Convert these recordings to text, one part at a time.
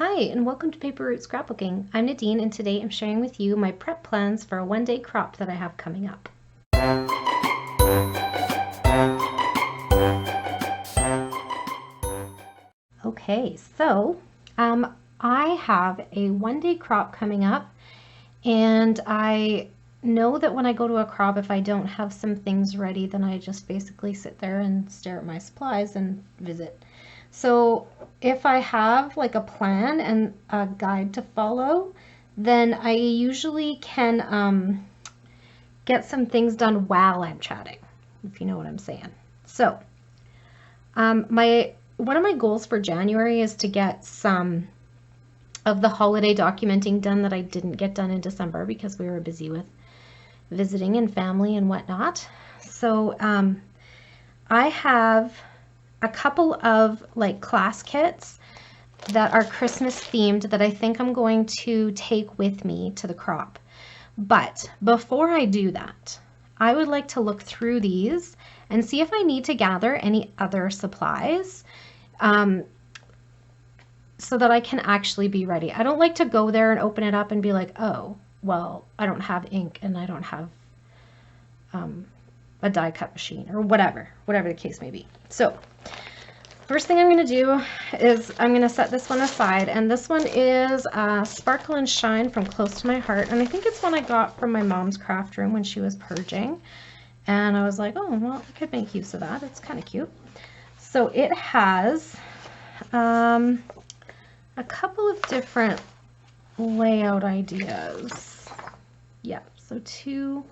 Hi, and welcome to Paper Route Scrapbooking. I'm Nadine, and today I'm sharing with you my prep plans for a one-day crop that I have coming up. Okay, so I have a one-day crop coming up, and I know that when I go to a crop, if I don't have some things ready, then I just basically sit there and stare at my supplies and visit. So if I have like a plan and a guide to follow, then I usually can get some things done while I'm chatting, if you know what I'm saying. So one of my goals for January is to get some of the holiday documenting done that I didn't get done in December because we were busy with visiting and family and whatnot. So I have a couple of like class kits that are Christmas themed that I think I'm going to take with me to the crop. But before I do that, I would like to look through these and see if I need to gather any other supplies so that I can actually be ready. I don't like to go there and open it up and be like, oh, well, I don't have ink and I don't have a die cut machine or whatever the case may be. So first thing I'm going to do is I'm going to set this one aside, and this one is Sparkle and Shine from Close to My Heart, and I think it's one I got from my mom's craft room when she was purging, and I was like, oh, well, I could make use of that. It's kind of cute. So it has a couple of different layout ideas. Yeah, so two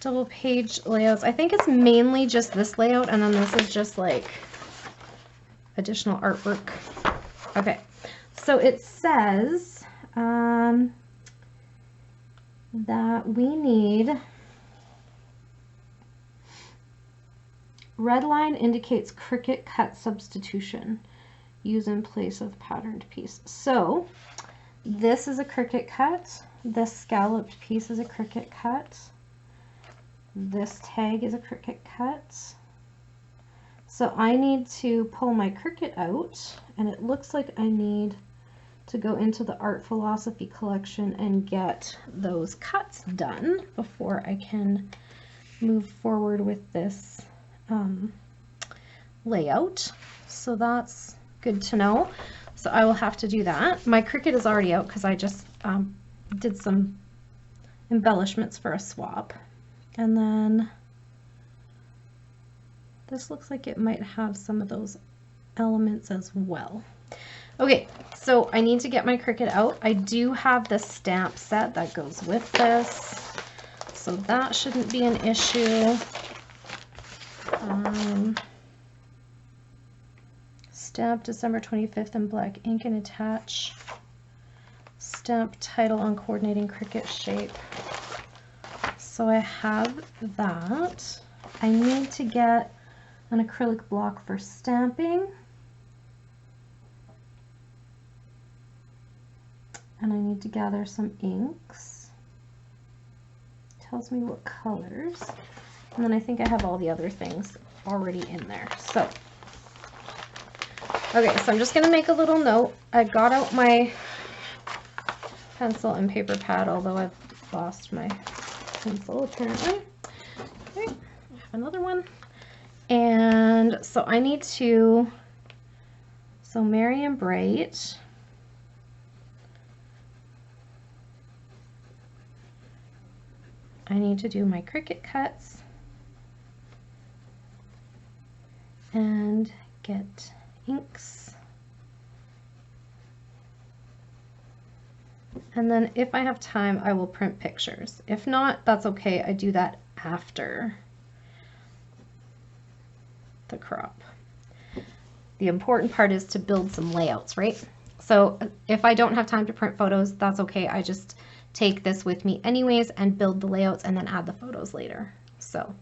double page layouts. I think it's mainly just this layout, and then this is just like additional artwork. Okay, so it says that we need red line indicates Cricut cut substitution. Use in place of patterned piece. So this is a Cricut cut. This scalloped piece is a Cricut cut. This tag is a Cricut cut. So I need to pull my Cricut out, and it looks like I need to go into the Art Philosophy collection and get those cuts done before I can move forward with this layout. So that's good to know. So I will have to do that. My Cricut is already out because I just did some embellishments for a swap. And then this looks like it might have some of those elements as well. Okay, so I need to get my Cricut out. I do have the stamp set that goes with this, so that shouldn't be an issue. Stamp December 25th in black ink and attach. Stamp title on coordinating Cricut shape. So I have that. I need to get an acrylic block for stamping. And I need to gather some inks. Tells me what colors. And then I think I have all the other things already in there. So, okay, so I'm just gonna make a little note. I got out my pencil and paper pad, although I've lost my pencil apparently. Okay, I have another one. And so I need to, so Merry and Bright. I need to do my Cricut cuts and get inks. And then if I have time, I will print pictures. If not, that's okay. I do that after the crop. The important part is to build some layouts, right? So if I don't have time to print photos, that's okay. I just take this with me anyways and build the layouts and then add the photos later. So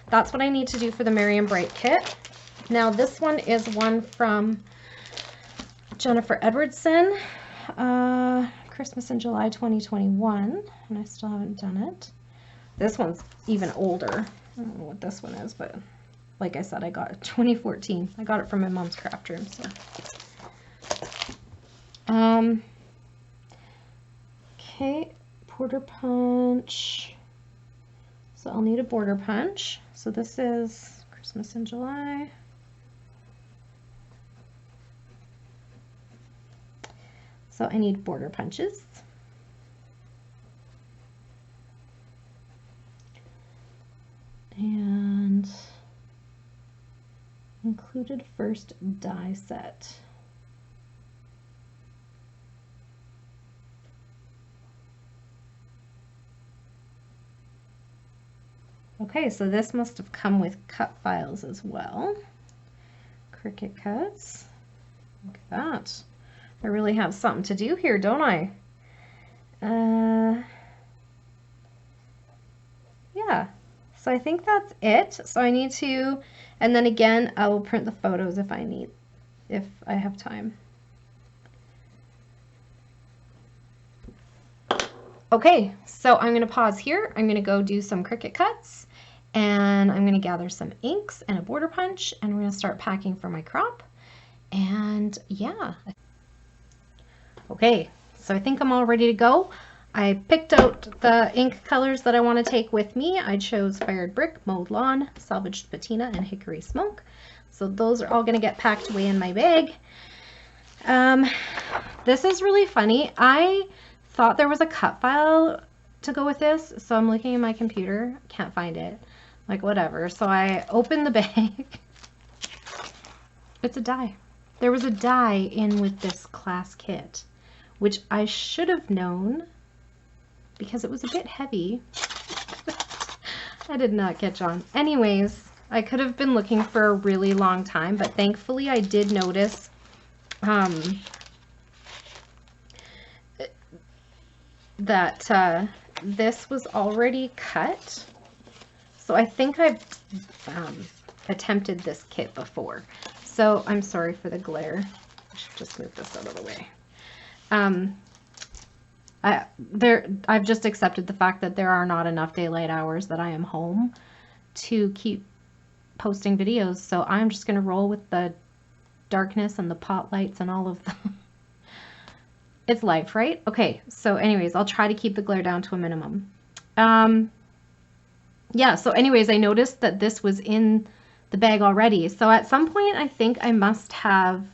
that's what I need to do for the Merry and Bright kit. Now this one is one from Jennifer Edwardson, Christmas in July 2021, and I still haven't done it. This one's even older. I don't know what this one is, but like I said, I got it 2014. I got it from my mom's craft room. So Okay, border punch. So I'll need a border punch. So this is Christmas in July. So I need border punches. And included first die set. Okay, so this must have come with cut files as well. Cricut cuts. Look at that. I really have something to do here, don't I? Yeah, so I think that's it. So I need to, and then again, I will print the photos if I have time. Okay, so I'm gonna pause here. I'm gonna go do some Cricut cuts, and I'm gonna gather some inks and a border punch, and we're gonna start packing for my crop. And yeah. Okay, so I think I'm all ready to go. I picked out the ink colors that I want to take with me. I chose Fired Brick, Mowed Lawn, Salvaged Patina, and Hickory Smoke. So those are all going to get packed away in my bag. This is really funny. I thought there was a cut file to go with this, so I'm looking at my computer. Can't find it. Like, whatever. So I opened the bag. It's a die. There was a die in with this class kit, which I should have known because it was a bit heavy. I did not catch on. Anyways, I could have been looking for a really long time, but thankfully I did notice that this was already cut. So I think I've attempted this kit before. So I'm sorry for the glare. I should just move this out of the way. I've just accepted the fact that there are not enough daylight hours that I am home to keep posting videos, so I'm just going to roll with the darkness and the pot lights and all of them. It's life, right? Okay, so anyways, I'll try to keep the glare down to a minimum. Yeah, so anyways, I noticed that this was in the bag already, so at some point I think I must have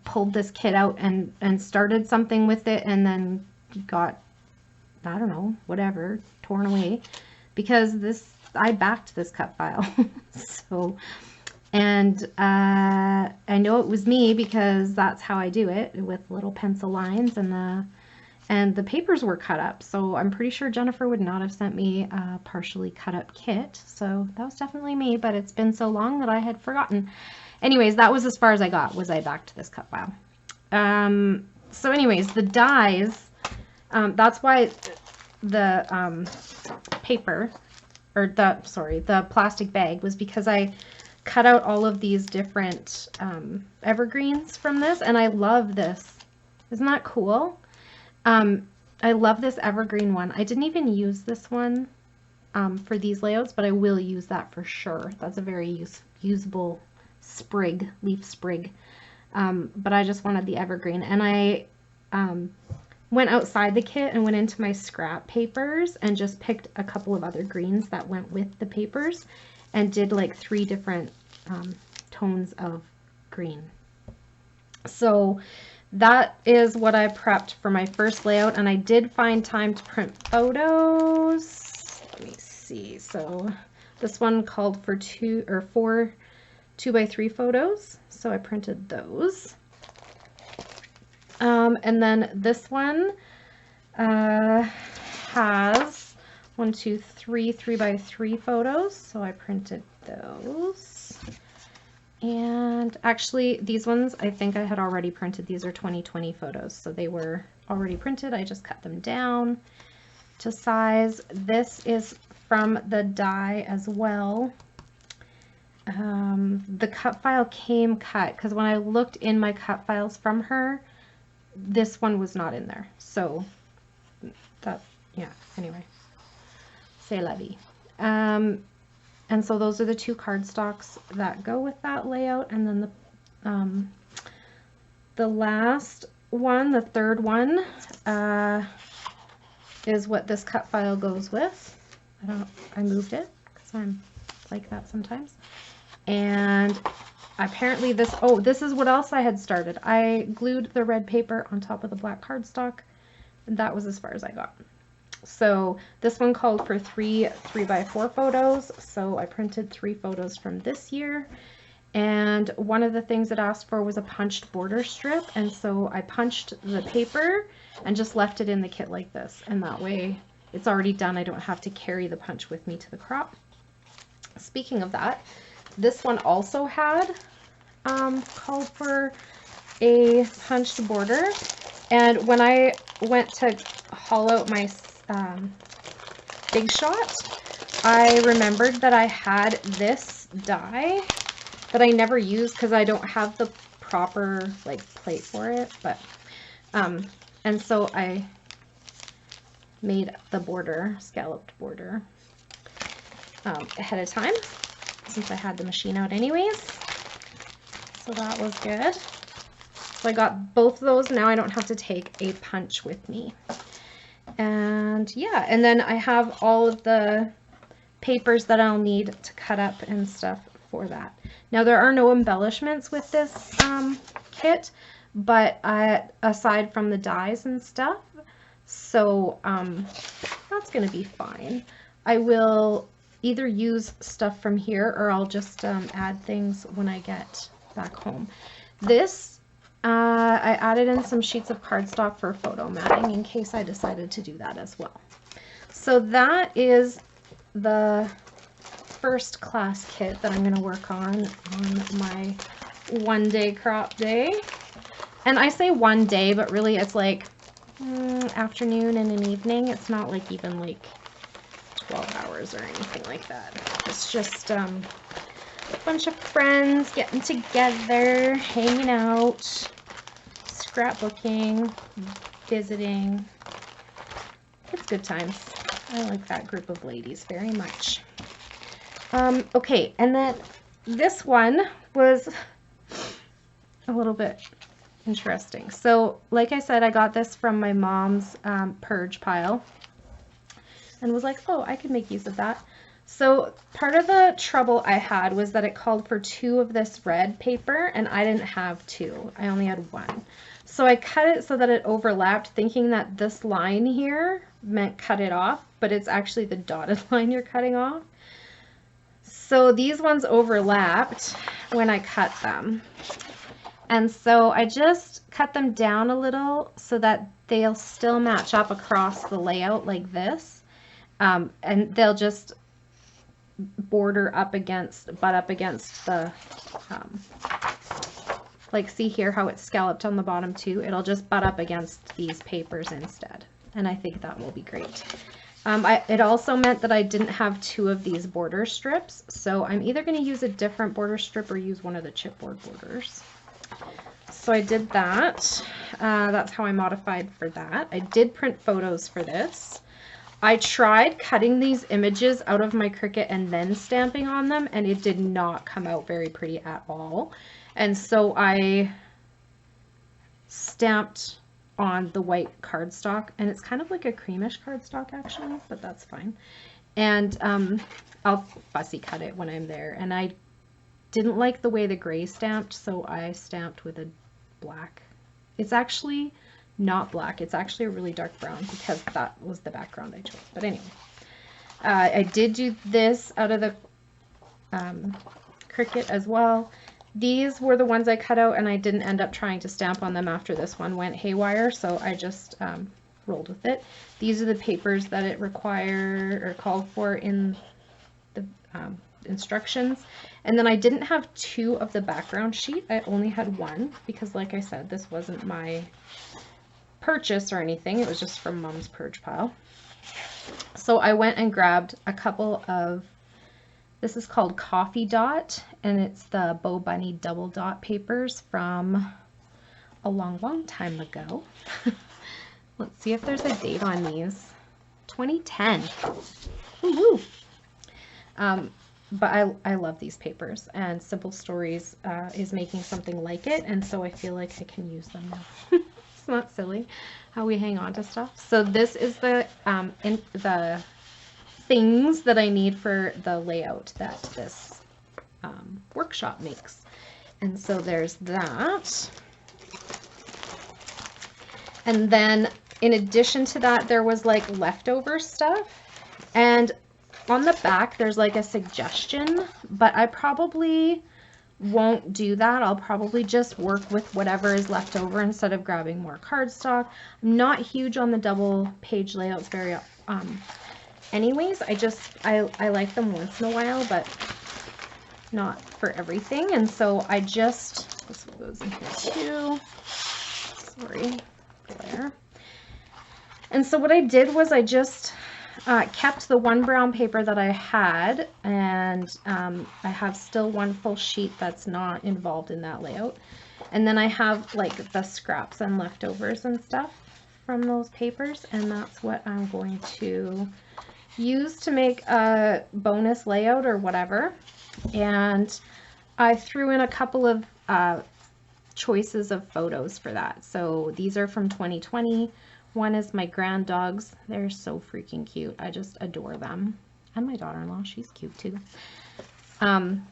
pulled this kit out and started something with it and then got, I don't know, whatever, torn away, because I backed this cut file. So, and I know it was me because that's how I do it, with little pencil lines, and the papers were cut up. So I'm pretty sure Jennifer would not have sent me a partially cut up kit. So that was definitely me, but it's been so long that I had forgotten. Anyways, that was as far as I got, was I backed this cut file. So anyways, the dies, that's why the paper, or the plastic bag, was because I cut out all of these different evergreens from this, and I love this. Isn't that cool? I love this evergreen one. I didn't even use this one for these layouts, but I will use that for sure. That's a very usable sprig, leaf sprig. But I just wanted the evergreen, and I went outside the kit and went into my scrap papers and just picked a couple of other greens that went with the papers and did like 3 different tones of green. So that is what I prepped for my first layout, and I did find time to print photos. Let me see. So this one called for 4 2x3 photos, so I printed those. And then this one has 1, 2, 3 3x3 photos, so I printed those. And actually, these ones, I think I had already printed. These are 2020 photos, so they were already printed. I just cut them down to size. This is from the die as well. The cut file came cut, because when I looked in my cut files from her, this one was not in there. So that, yeah, anyway, c'est la vie. And so those are the 2 cardstocks that go with that layout. And then the last one, the third one, is what this cut file goes with. I moved it because I'm like that sometimes. And apparently this is what else I had started. I glued the red paper on top of the black cardstock, and that was as far as I got. So this one called for 3 3x4 photos, so I printed 3 photos from this year. And one of the things it asked for was a punched border strip, and so I punched the paper and just left it in the kit like this, and that way it's already done. I don't have to carry the punch with me to the crop. Speaking of that, this one also had called for a punched border, and when I went to haul out my Big Shot, I remembered that I had this die that I never used because I don't have the proper like plate for it, but and so I made the border, scalloped border, ahead of time since I had the machine out anyways, so that was good. So I got both of those. Now I don't have to take a punch with me. And yeah, and then I have all of the papers that I'll need to cut up and stuff for that. Now there are no embellishments with this kit, but aside from the dies and stuff, so that's going to be fine. I will either use stuff from here or I'll just add things when I get back home. This I added in some sheets of cardstock for photo matting in case I decided to do that as well. So that is the first class kit that I'm going to work on my one-day crop day. And I say one day, but really it's like afternoon and an evening. It's not like even like 12 hours or anything like that. It's just a bunch of friends getting together, hanging out, scrapbooking, visiting. It's good times. I like that group of ladies very much. Okay, and then this one was a little bit interesting. So, like I said, I got this from my mom's purge pile and was like, oh, I could make use of that. So part of the trouble I had was that it called for 2 of this red paper and I didn't have 2. I only had 1. So I cut it so that it overlapped, thinking that this line here meant cut it off, but it's actually the dotted line you're cutting off. So these ones overlapped when I cut them. And so I just cut them down a little so that they'll still match up across the layout like this. And they'll just border up against, butt up against the, like see here how it's scalloped on the bottom too. It'll just butt up against these papers instead. And I think that will be great. It also meant that I didn't have 2 of these border strips. So I'm either going to use a different border strip or use one of the chipboard borders. So I did that. That's how I modified for that. I did print photos for this. I tried cutting these images out of my Cricut and then stamping on them, and it did not come out very pretty at all. And so I stamped on the white cardstock, and it's kind of like a creamish cardstock actually, but that's fine. And I'll fussy cut it when I'm there. And I didn't like the way the gray stamped, so I stamped with a black. It's actually not black, it's actually a really dark brown because that was the background I chose. But anyway, I did do this out of the Cricut as well. These were the ones I cut out, and I didn't end up trying to stamp on them after this one went haywire, so I just rolled with it. These are the papers that it required or called for in the instructions. And then I didn't have 2 of the background sheet. I only had 1 because, like I said, this wasn't my purchase or anything. It was just from Mom's purge pile. So I went and grabbed a couple of, this is called Coffee Dot, and it's the Bo Bunny double dot papers from a long time ago. Let's see if there's a date on these. 2010. Woo-hoo. But I love these papers, and Simple Stories is making something like it, and so I feel like I can use them now. Isn't that silly how we hang on to stuff? So this is the things that I need for the layout that this workshop makes. And so there's that. And then in addition to that, there was like leftover stuff. And on the back, there's like a suggestion, but I probably won't do that. I'll probably just work with whatever is left over instead of grabbing more cardstock. I'm not huge on the double page layouts very anyways. I like them once in a while, but not for everything. And so I just, this one goes in here too. Sorry, there. And so what I did was I just kept the one brown paper that I had, and I have still one full sheet that's not involved in that layout. And then I have like the scraps and leftovers and stuff from those papers, and that's what I'm going to use to make a bonus layout or whatever. And I threw in a couple of choices of photos for that. So these are from 2020. One is my grand dogs. They're so freaking cute. I just adore them. And my daughter-in-law, she's cute too. And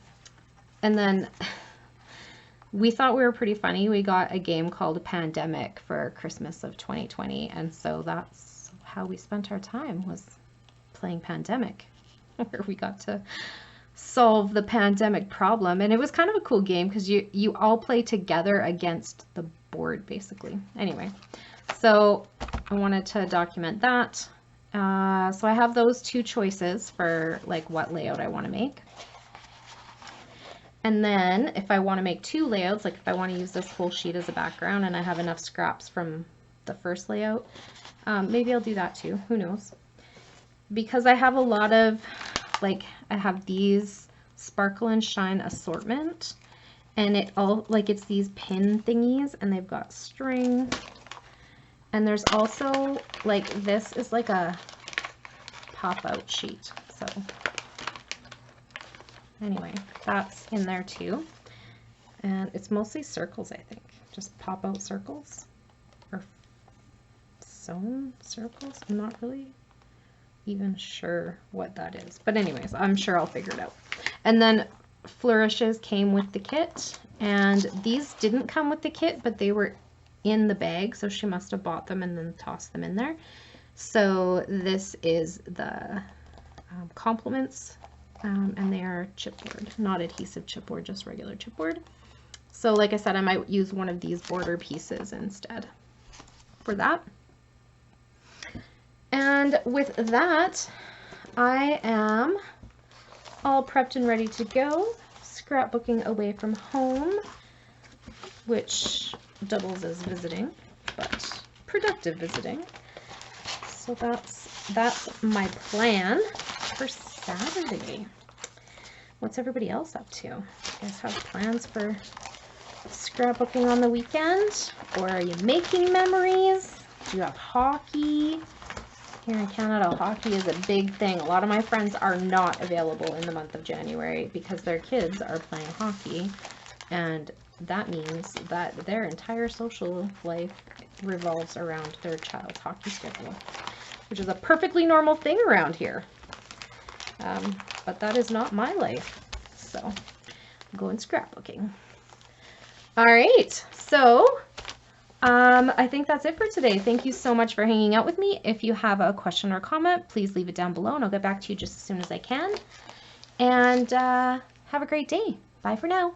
then we thought we were pretty funny. We got a game called Pandemic for Christmas of 2020. And so that's how we spent our time, was playing Pandemic, where we got to solve the pandemic problem. And it was kind of a cool game because you all play together against the board, basically. Anyway. So I wanted to document that. So I have those two choices for like what layout I want to make. And then if I want to make two layouts, like if I want to use this whole sheet as a background and I have enough scraps from the first layout, maybe I'll do that too. Who knows? Because I have a lot of, like, I have these Sparkle and Shine assortment, and it all, like, it's these pin thingies, and they've got string. And there's also, like, this is like a pop-out sheet. So anyway, that's in there too. And it's mostly circles, I think. Just pop-out circles. Or sewn circles. I'm not really even sure what that is. But anyways, I'm sure I'll figure it out. And then flourishes came with the kit. And these didn't come with the kit, but they were in the bag, so she must have bought them and then tossed them in there. So this is the compliments, and they are chipboard, not adhesive chipboard, just regular chipboard. So like I said, I might use one of these border pieces instead for that. And with that, I am all prepped and ready to go, scrapbooking away from home, which doubles as visiting, but productive visiting. So that's my plan for Saturday. What's everybody else up to? You guys have plans for scrapbooking on the weekend? Or are you making memories? Do you have hockey? Here in Canada, hockey is a big thing. A lot of my friends are not available in the month of January because their kids are playing hockey, and that means that their entire social life revolves around their child's hockey schedule, which is a perfectly normal thing around here. But that is not my life. So I'm going scrapbooking. All right. So I think that's it for today. Thank you so much for hanging out with me. If you have a question or comment, please leave it down below and I'll get back to you just as soon as I can. And have a great day. Bye for now.